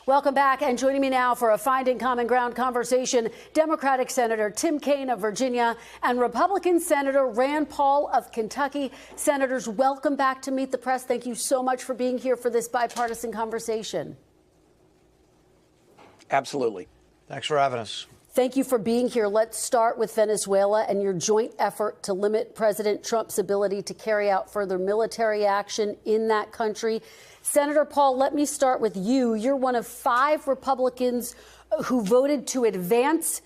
Welcome back, and joining me now for a Finding Common Ground conversation, Democratic Senator Tim Kaine of Virginia and Republican Senator Rand Paul of Kentucky. Senators, welcome back to Meet the Press. Thank you so much for being here for this bipartisan conversation. Absolutely. Thanks for having us. Thank you for being here. Let's start with Venezuela and your joint effort to limit President Trump's ability to carry out further military action in that country. Senator Paul, let me start with you. You're one of 5 Republicans who voted to advance.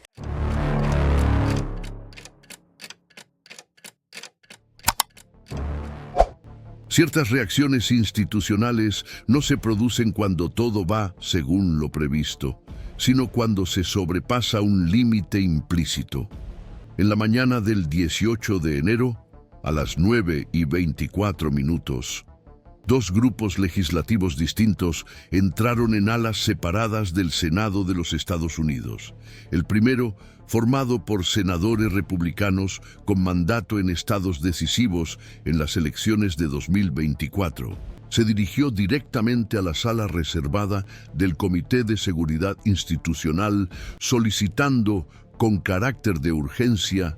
Ciertas reacciones institucionales no se producen cuando todo va según lo previsto, sino cuando se sobrepasa un límite implícito. En la mañana del 18 de enero, a las 9:24, 2 grupos legislativos distintos entraron en alas separadas del Senado de los Estados Unidos. El primero, formado por senadores republicanos con mandato en estados decisivos en las elecciones de 2024, se dirigió directamente a la sala reservada del Comité de Seguridad Institucional solicitando, con carácter de urgencia,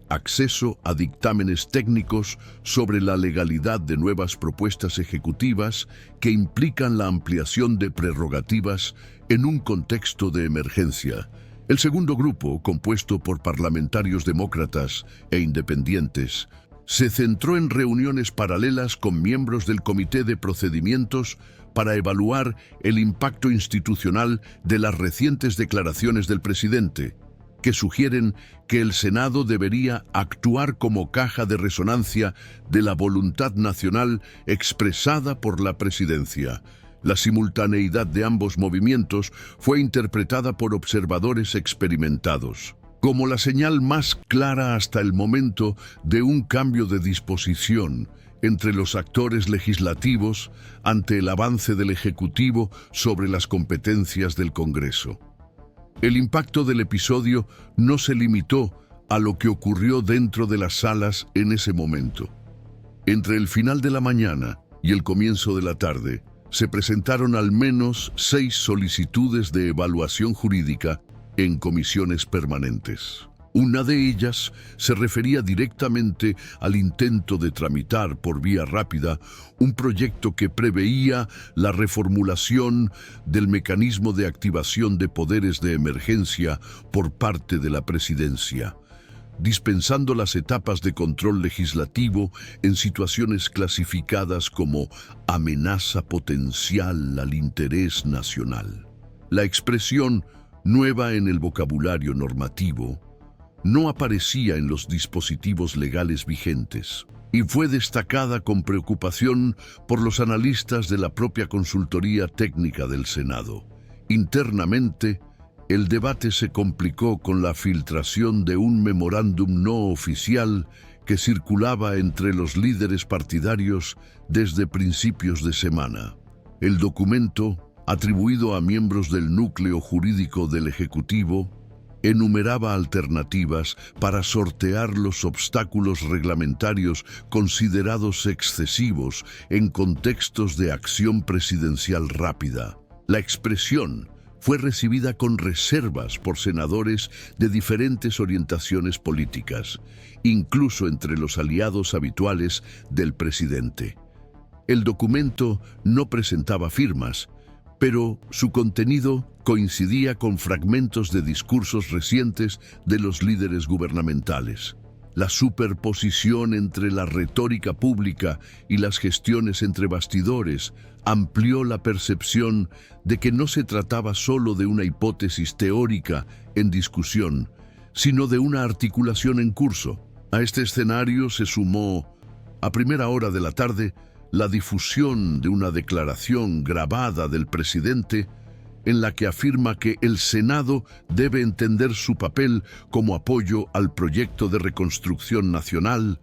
acceso a dictámenes técnicos sobre la legalidad de nuevas propuestas ejecutivas que implican la ampliación de prerrogativas en un contexto de emergencia. El segundo grupo, compuesto por parlamentarios demócratas e independientes, se centró en reuniones paralelas con miembros del Comité de Procedimientos para evaluar el impacto institucional de las recientes declaraciones del presidente, que sugieren que el Senado debería actuar como caja de resonancia de la voluntad nacional expresada por la presidencia. La simultaneidad de ambos movimientos fue interpretada por observadores experimentados como la señal más clara hasta el momento de un cambio de disposición entre los actores legislativos ante el avance del Ejecutivo sobre las competencias del Congreso. El impacto del episodio no se limitó a lo que ocurrió dentro de las salas en ese momento. Entre el final de la mañana y el comienzo de la tarde, se presentaron al menos 6 solicitudes de evaluación jurídica en comisiones permanentes. Una de ellas se refería directamente al intento de tramitar por vía rápida un proyecto que preveía la reformulación del mecanismo de activación de poderes de emergencia por parte de la presidencia, dispensando las etapas de control legislativo en situaciones clasificadas como amenaza potencial al interés nacional. La expresión nueva en el vocabulario normativo no aparecía en los dispositivos legales vigentes y fue destacada con preocupación por los analistas de la propia consultoría técnica del Senado. Internamente, el debate se complicó con la filtración de un memorándum no oficial que circulaba entre los líderes partidarios desde principios de semana. El documento, atribuido a miembros del núcleo jurídico del Ejecutivo, enumeraba alternativas para sortear los obstáculos reglamentarios considerados excesivos en contextos de acción presidencial rápida. La expresión fue recibida con reservas por senadores de diferentes orientaciones políticas, incluso entre los aliados habituales del presidente. El documento no presentaba firmas, pero su contenido coincidía con fragmentos de discursos recientes de los líderes gubernamentales. La superposición entre la retórica pública y las gestiones entre bastidores amplió la percepción de que no se trataba solo de una hipótesis teórica en discusión, sino de una articulación en curso. A este escenario se sumó, a primera hora de la tarde, la difusión de una declaración grabada del presidente en la que afirma que el Senado debe entender su papel como apoyo al proyecto de reconstrucción nacional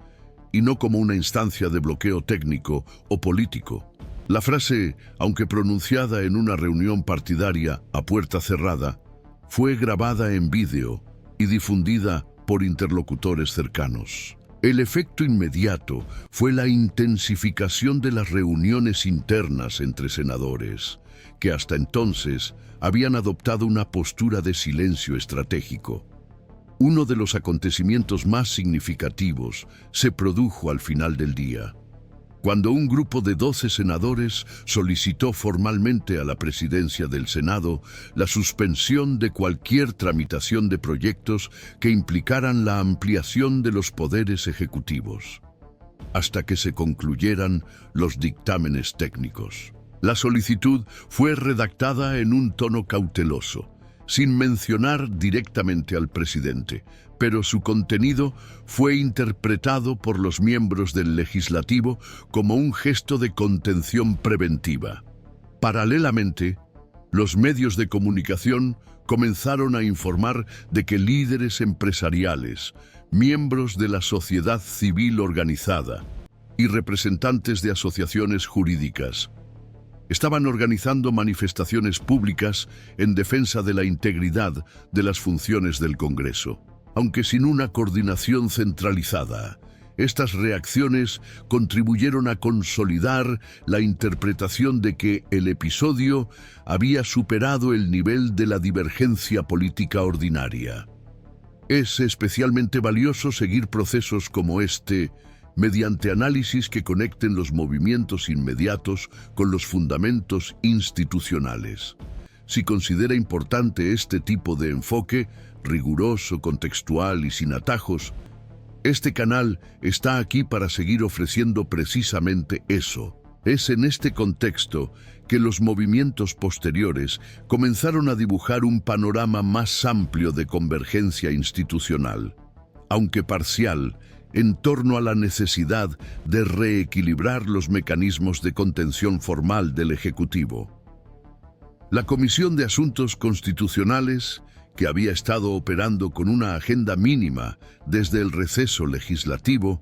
y no como una instancia de bloqueo técnico o político. La frase, aunque pronunciada en una reunión partidaria a puerta cerrada, fue grabada en vídeo y difundida por interlocutores cercanos. El efecto inmediato fue la intensificación de las reuniones internas entre senadores, que hasta entonces habían adoptado una postura de silencio estratégico. Uno de los acontecimientos más significativos se produjo al final del día, cuando un grupo de 12 senadores solicitó formalmente a la presidencia del Senado la suspensión de cualquier tramitación de proyectos que implicaran la ampliación de los poderes ejecutivos, hasta que se concluyeran los dictámenes técnicos. La solicitud fue redactada en un tono cauteloso, sin mencionar directamente al presidente, pero su contenido fue interpretado por los miembros del legislativo como un gesto de contención preventiva. Paralelamente, los medios de comunicación comenzaron a informar de que líderes empresariales, miembros de la sociedad civil organizada y representantes de asociaciones jurídicas estaban organizando manifestaciones públicas en defensa de la integridad de las funciones del Congreso. Aunque sin una coordinación centralizada, estas reacciones contribuyeron a consolidar la interpretación de que el episodio había superado el nivel de la divergencia política ordinaria. Es especialmente valioso seguir procesos como este mediante análisis que conecten los movimientos inmediatos con los fundamentos institucionales. Si considera importante este tipo de enfoque, riguroso, contextual y sin atajos, este canal está aquí para seguir ofreciendo precisamente eso. Es en este contexto que los movimientos posteriores comenzaron a dibujar un panorama más amplio de convergencia institucional, aunque parcial, en torno a la necesidad de reequilibrar los mecanismos de contención formal del Ejecutivo. La Comisión de Asuntos Constitucionales, que había estado operando con una agenda mínima desde el receso legislativo,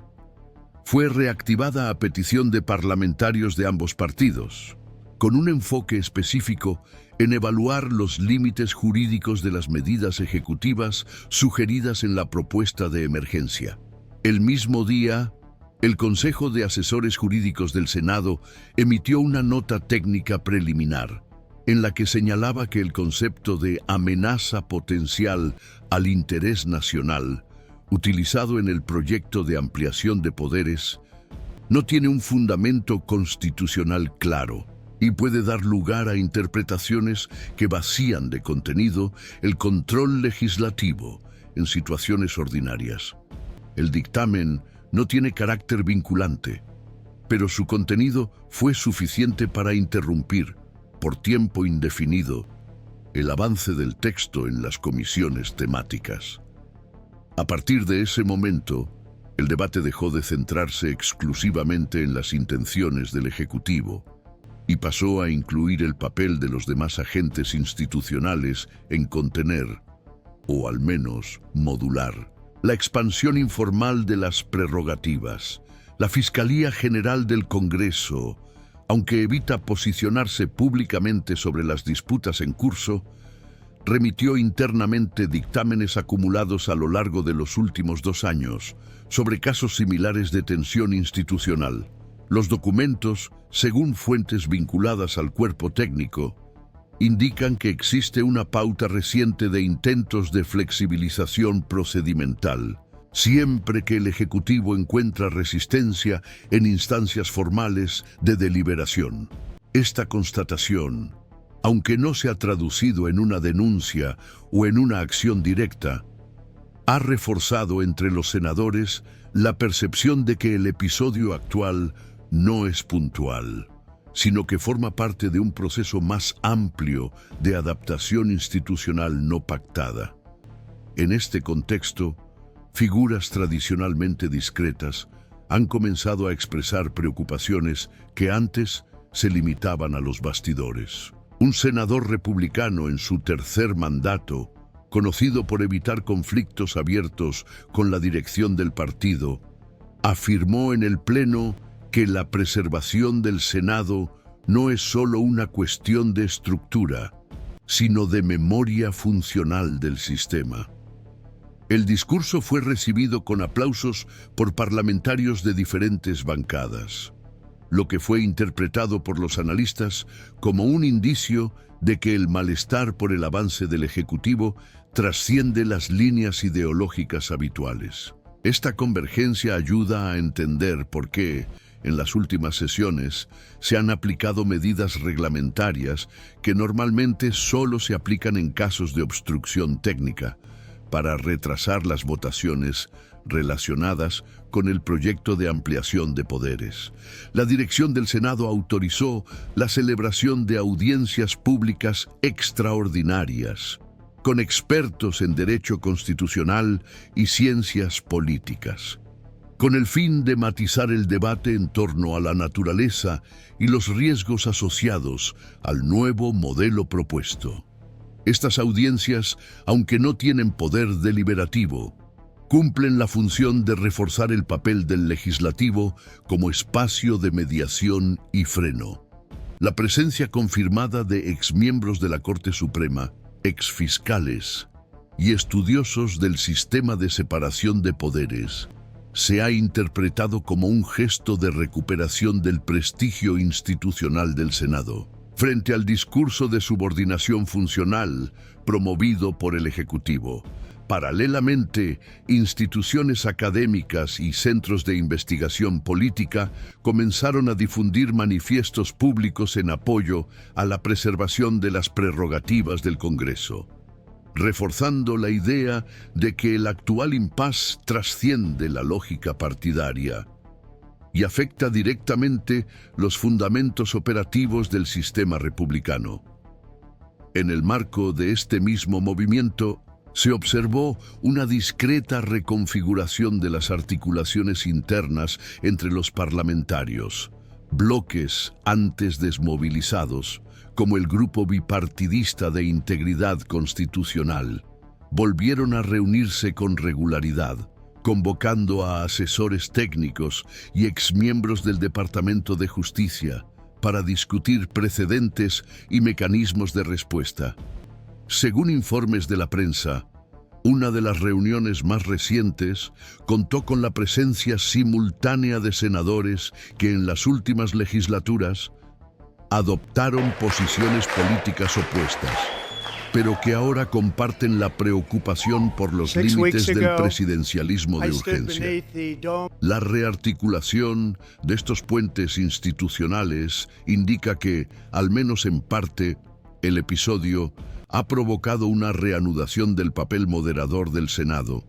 fue reactivada a petición de parlamentarios de ambos partidos, con un enfoque específico en evaluar los límites jurídicos de las medidas ejecutivas sugeridas en la propuesta de emergencia. El mismo día, el Consejo de Asesores Jurídicos del Senado emitió una nota técnica preliminar, en la que señalaba que el concepto de amenaza potencial al interés nacional, utilizado en el proyecto de ampliación de poderes, no tiene un fundamento constitucional claro y puede dar lugar a interpretaciones que vacían de contenido el control legislativo en situaciones ordinarias. El dictamen no tiene carácter vinculante, pero su contenido fue suficiente para interrumpir, por tiempo indefinido, el avance del texto en las comisiones temáticas. A partir de ese momento, el debate dejó de centrarse exclusivamente en las intenciones del Ejecutivo y pasó a incluir el papel de los demás agentes institucionales en contener, o al menos modular, la expansión informal de las prerrogativas. La Fiscalía General del Congreso, aunque evita posicionarse públicamente sobre las disputas en curso, remitió internamente dictámenes acumulados a lo largo de los últimos 2 años sobre casos similares de tensión institucional. Los documentos, según fuentes vinculadas al cuerpo técnico, indican que existe una pauta reciente de intentos de flexibilización procedimental, siempre que el Ejecutivo encuentra resistencia en instancias formales de deliberación. Esta constatación, aunque no se ha traducido en una denuncia o en una acción directa, ha reforzado entre los senadores la percepción de que el episodio actual no es puntual, sino que forma parte de un proceso más amplio de adaptación institucional no pactada. En este contexto, figuras tradicionalmente discretas han comenzado a expresar preocupaciones que antes se limitaban a los bastidores. Un senador republicano en su 3er mandato, conocido por evitar conflictos abiertos con la dirección del partido, afirmó en el Pleno que la preservación del Senado no es solo una cuestión de estructura, sino de memoria funcional del sistema. El discurso fue recibido con aplausos por parlamentarios de diferentes bancadas, lo que fue interpretado por los analistas como un indicio de que el malestar por el avance del Ejecutivo trasciende las líneas ideológicas habituales. Esta convergencia ayuda a entender por qué, en las últimas sesiones, se han aplicado medidas reglamentarias que normalmente solo se aplican en casos de obstrucción técnica, para retrasar las votaciones relacionadas con el proyecto de ampliación de poderes. La dirección del Senado autorizó la celebración de audiencias públicas extraordinarias, con expertos en derecho constitucional y ciencias políticas, con el fin de matizar el debate en torno a la naturaleza y los riesgos asociados al nuevo modelo propuesto. Estas audiencias, aunque no tienen poder deliberativo, cumplen la función de reforzar el papel del legislativo como espacio de mediación y freno. La presencia confirmada de exmiembros de la Corte Suprema, exfiscales y estudiosos del sistema de separación de poderes se ha interpretado como un gesto de recuperación del prestigio institucional del Senado, frente al discurso de subordinación funcional promovido por el Ejecutivo. Paralelamente, instituciones académicas y centros de investigación política comenzaron a difundir manifiestos públicos en apoyo a la preservación de las prerrogativas del Congreso, reforzando la idea de que el actual impasse trasciende la lógica partidaria y afecta directamente los fundamentos operativos del sistema republicano. En el marco de este mismo movimiento, se observó una discreta reconfiguración de las articulaciones internas entre los parlamentarios, bloques antes desmovilizados, como el Grupo Bipartidista de Integridad Constitucional, volvieron a reunirse con regularidad, convocando a asesores técnicos y exmiembros del Departamento de Justicia para discutir precedentes y mecanismos de respuesta. Según informes de la prensa, una de las reuniones más recientes contó con la presencia simultánea de senadores que en las últimas legislaturas adoptaron posiciones políticas opuestas, pero que ahora comparten la preocupación por los límites del presidencialismo de urgencia. La rearticulación de estos puentes institucionales indica que, al menos en parte, el episodio ha provocado una reanudación del papel moderador del Senado,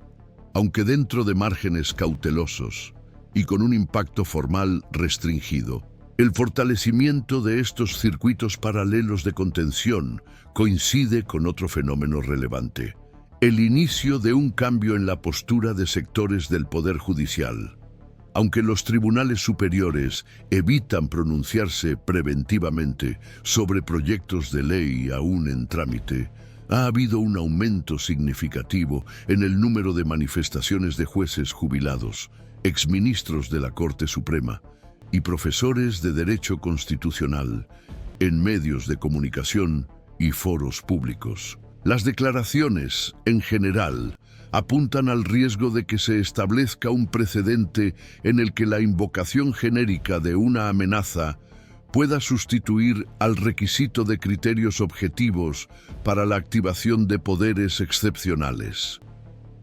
aunque dentro de márgenes cautelosos y con un impacto formal restringido. El fortalecimiento de estos circuitos paralelos de contención coincide con otro fenómeno relevante: el inicio de un cambio en la postura de sectores del Poder Judicial. Aunque los tribunales superiores evitan pronunciarse preventivamente sobre proyectos de ley aún en trámite, ha habido un aumento significativo en el número de manifestaciones de jueces jubilados, exministros de la Corte Suprema y profesores de Derecho Constitucional en medios de comunicación y foros públicos. Las declaraciones, en general, apuntan al riesgo de que se establezca un precedente en el que la invocación genérica de una amenaza pueda sustituir al requisito de criterios objetivos para la activación de poderes excepcionales.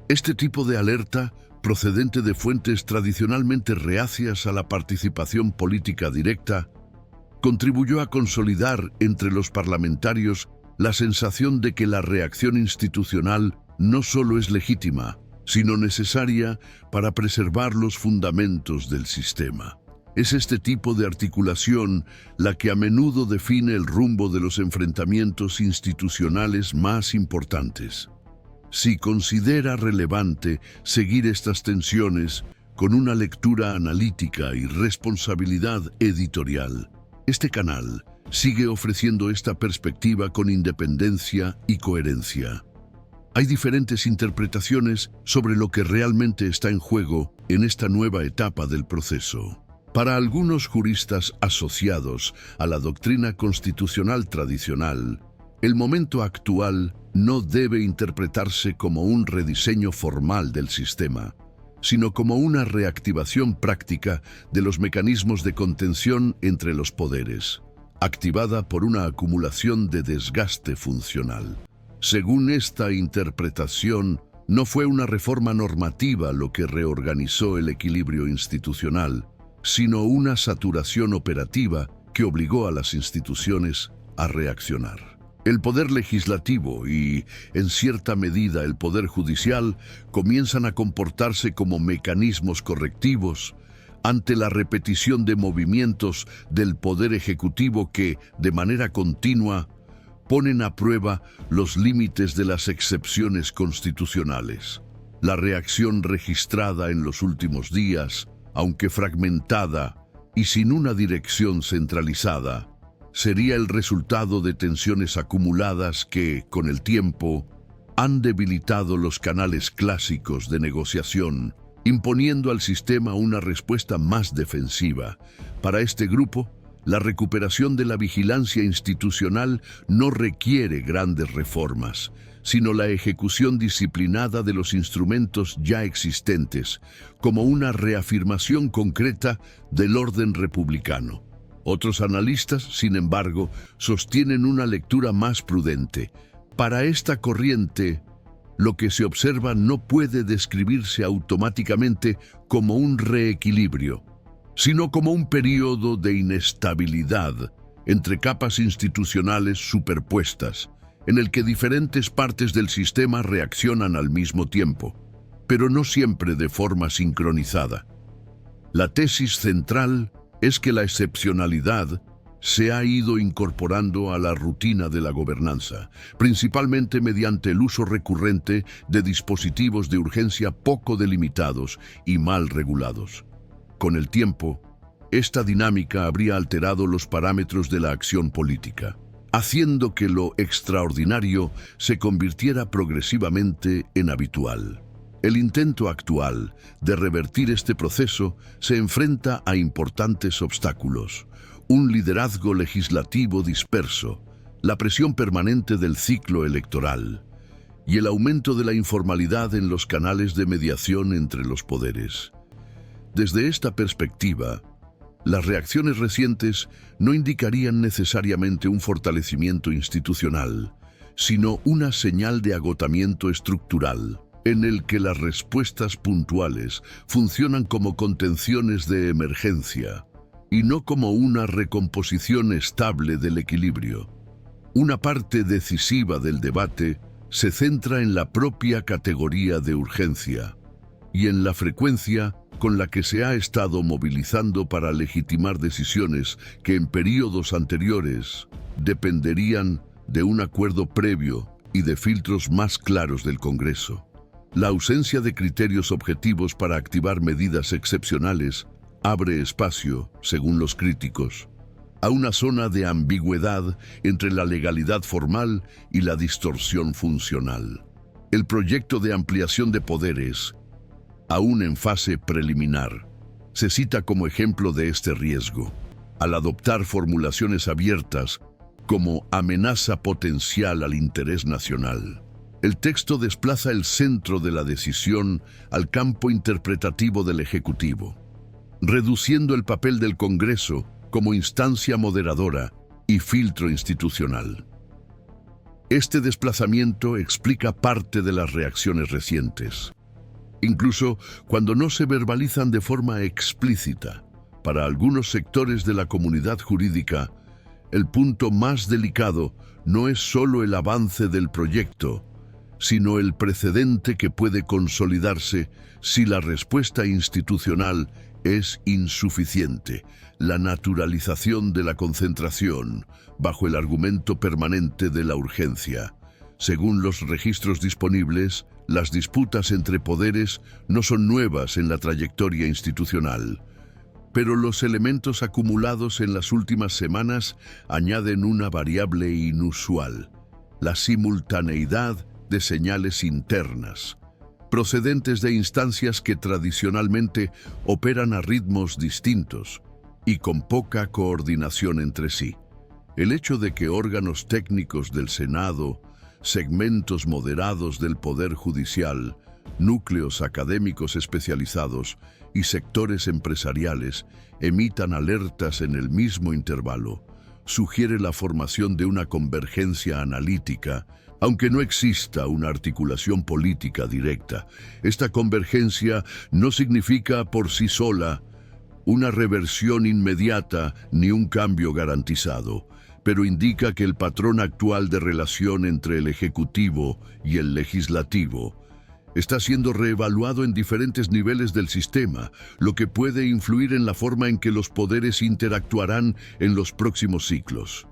Este tipo de alerta, procedente de fuentes tradicionalmente reacias a la participación política directa, contribuyó a consolidar entre los parlamentarios la sensación de que la reacción institucional no solo es legítima, sino necesaria para preservar los fundamentos del sistema. Es este tipo de articulación la que a menudo define el rumbo de los enfrentamientos institucionales más importantes. Si considera relevante seguir estas tensiones con una lectura analítica y responsabilidad editorial, este canal sigue ofreciendo esta perspectiva con independencia y coherencia. Hay diferentes interpretaciones sobre lo que realmente está en juego en esta nueva etapa del proceso. Para algunos juristas asociados a la doctrina constitucional tradicional, El momento actual no debe interpretarse como un rediseño formal del sistema, sino como una reactivación práctica de los mecanismos de contención entre los poderes, activada por una acumulación de desgaste funcional. Según esta interpretación, no fue una reforma normativa lo que reorganizó el equilibrio institucional, sino una saturación operativa que obligó a las instituciones a reaccionar. El poder legislativo y, en cierta medida, el poder judicial comienzan a comportarse como mecanismos correctivos ante la repetición de movimientos del poder ejecutivo que, de manera continua, ponen a prueba los límites de las excepciones constitucionales. La reacción registrada en los últimos días, aunque fragmentada y sin una dirección centralizada, sería el resultado de tensiones acumuladas que, con el tiempo, han debilitado los canales clásicos de negociación, imponiendo al sistema una respuesta más defensiva. Para este grupo, la recuperación de la vigilancia institucional no requiere grandes reformas, sino la ejecución disciplinada de los instrumentos ya existentes, como una reafirmación concreta del orden republicano. Otros analistas, sin embargo, sostienen una lectura más prudente. Para esta corriente, lo que se observa no puede describirse automáticamente como un reequilibrio, sino como un periodo de inestabilidad entre capas institucionales superpuestas, en el que diferentes partes del sistema reaccionan al mismo tiempo, pero no siempre de forma sincronizada. La tesis central es que la excepcionalidad se ha ido incorporando a la rutina de la gobernanza, principalmente mediante el uso recurrente de dispositivos de urgencia poco delimitados y mal regulados. Con el tiempo, esta dinámica habría alterado los parámetros de la acción política, haciendo que lo extraordinario se convirtiera progresivamente en habitual. El intento actual de revertir este proceso se enfrenta a importantes obstáculos: un liderazgo legislativo disperso, la presión permanente del ciclo electoral y el aumento de la informalidad en los canales de mediación entre los poderes. Desde esta perspectiva, las reacciones recientes no indicarían necesariamente un fortalecimiento institucional, sino una señal de agotamiento estructural, en el que las respuestas puntuales funcionan como contenciones de emergencia y no como una recomposición estable del equilibrio. Una parte decisiva del debate se centra en la propia categoría de urgencia y en la frecuencia con la que se ha estado movilizando para legitimar decisiones que en períodos anteriores dependerían de un acuerdo previo y de filtros más claros del Congreso. La ausencia de criterios objetivos para activar medidas excepcionales abre espacio, según los críticos, a una zona de ambigüedad entre la legalidad formal y la distorsión funcional. El proyecto de ampliación de poderes, aún en fase preliminar, se cita como ejemplo de este riesgo, al adoptar formulaciones abiertas como amenaza potencial al interés nacional. El texto desplaza el centro de la decisión al campo interpretativo del Ejecutivo, reduciendo el papel del Congreso como instancia moderadora y filtro institucional. Este desplazamiento explica parte de las reacciones recientes, incluso cuando no se verbalizan de forma explícita. Para algunos sectores de la comunidad jurídica, el punto más delicado no es solo el avance del proyecto, sino el precedente que puede consolidarse si la respuesta institucional es insuficiente: la naturalización de la concentración bajo el argumento permanente de la urgencia. Según los registros disponibles, las disputas entre poderes no son nuevas en la trayectoria institucional, pero los elementos acumulados en las últimas semanas añaden una variable inusual: la simultaneidad de señales internas, procedentes de instancias que tradicionalmente operan a ritmos distintos y con poca coordinación entre sí. El hecho de que órganos técnicos del Senado, segmentos moderados del Poder Judicial, núcleos académicos especializados y sectores empresariales emitan alertas en el mismo intervalo, sugiere la formación de una convergencia analítica, aunque no exista una articulación política directa. Esta convergencia no significa por sí sola una reversión inmediata ni un cambio garantizado, pero indica que el patrón actual de relación entre el Ejecutivo y el Legislativo está siendo reevaluado en diferentes niveles del sistema, lo que puede influir en la forma en que los poderes interactuarán en los próximos ciclos.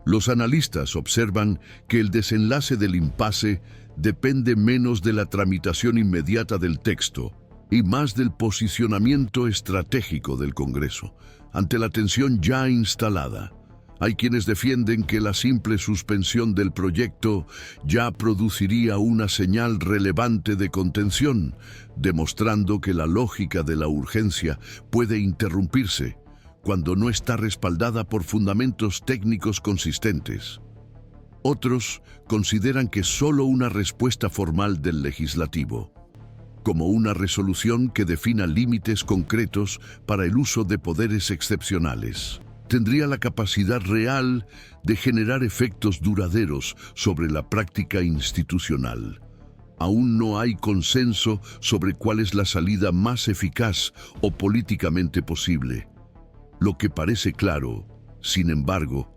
Los analistas observan que el desenlace del impasse depende menos de la tramitación inmediata del texto y más del posicionamiento estratégico del Congreso ante la tensión ya instalada. Hay quienes defienden que la simple suspensión del proyecto ya produciría una señal relevante de contención, demostrando que la lógica de la urgencia puede interrumpirse cuando no está respaldada por fundamentos técnicos consistentes. Otros consideran que solo una respuesta formal del legislativo, como una resolución que defina límites concretos para el uso de poderes excepcionales, tendría la capacidad real de generar efectos duraderos sobre la práctica institucional. Aún no hay consenso sobre cuál es la salida más eficaz o políticamente posible. Lo que parece claro, sin embargo,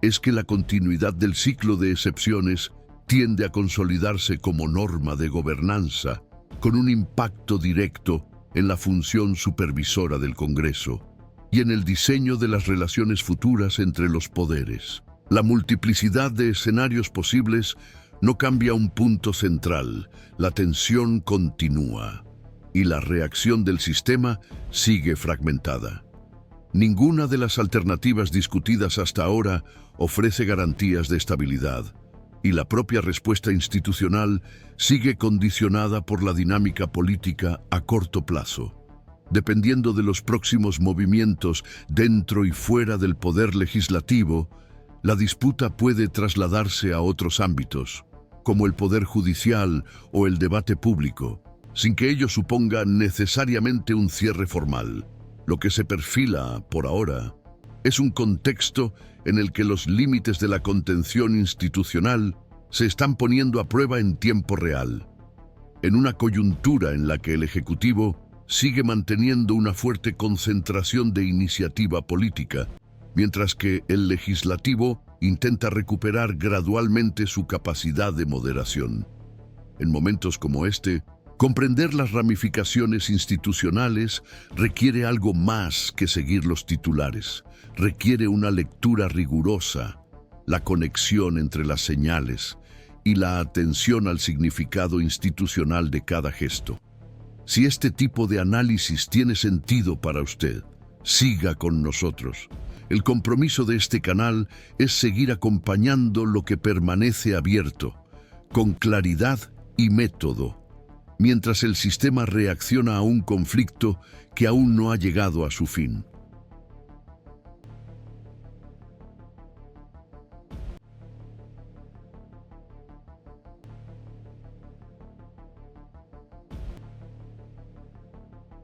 es que la continuidad del ciclo de excepciones tiende a consolidarse como norma de gobernanza, con un impacto directo en la función supervisora del Congreso y en el diseño de las relaciones futuras entre los poderes. La multiplicidad de escenarios posibles no cambia un punto central: la tensión continúa y la reacción del sistema sigue fragmentada. Ninguna de las alternativas discutidas hasta ahora ofrece garantías de estabilidad, y la propia respuesta institucional sigue condicionada por la dinámica política a corto plazo. Dependiendo de los próximos movimientos dentro y fuera del poder legislativo, la disputa puede trasladarse a otros ámbitos, como el poder judicial o el debate público, sin que ello suponga necesariamente un cierre formal. Lo que se perfila, por ahora, es un contexto en el que los límites de la contención institucional se están poniendo a prueba en tiempo real, en una coyuntura en la que el Ejecutivo sigue manteniendo una fuerte concentración de iniciativa política, mientras que el Legislativo intenta recuperar gradualmente su capacidad de moderación. En momentos como este, comprender las ramificaciones institucionales requiere algo más que seguir los titulares. Requiere una lectura rigurosa, la conexión entre las señales y la atención al significado institucional de cada gesto. Si este tipo de análisis tiene sentido para usted, siga con nosotros. El compromiso de este canal es seguir acompañando lo que permanece abierto, con claridad y método, mientras el sistema reacciona a un conflicto que aún no ha llegado a su fin.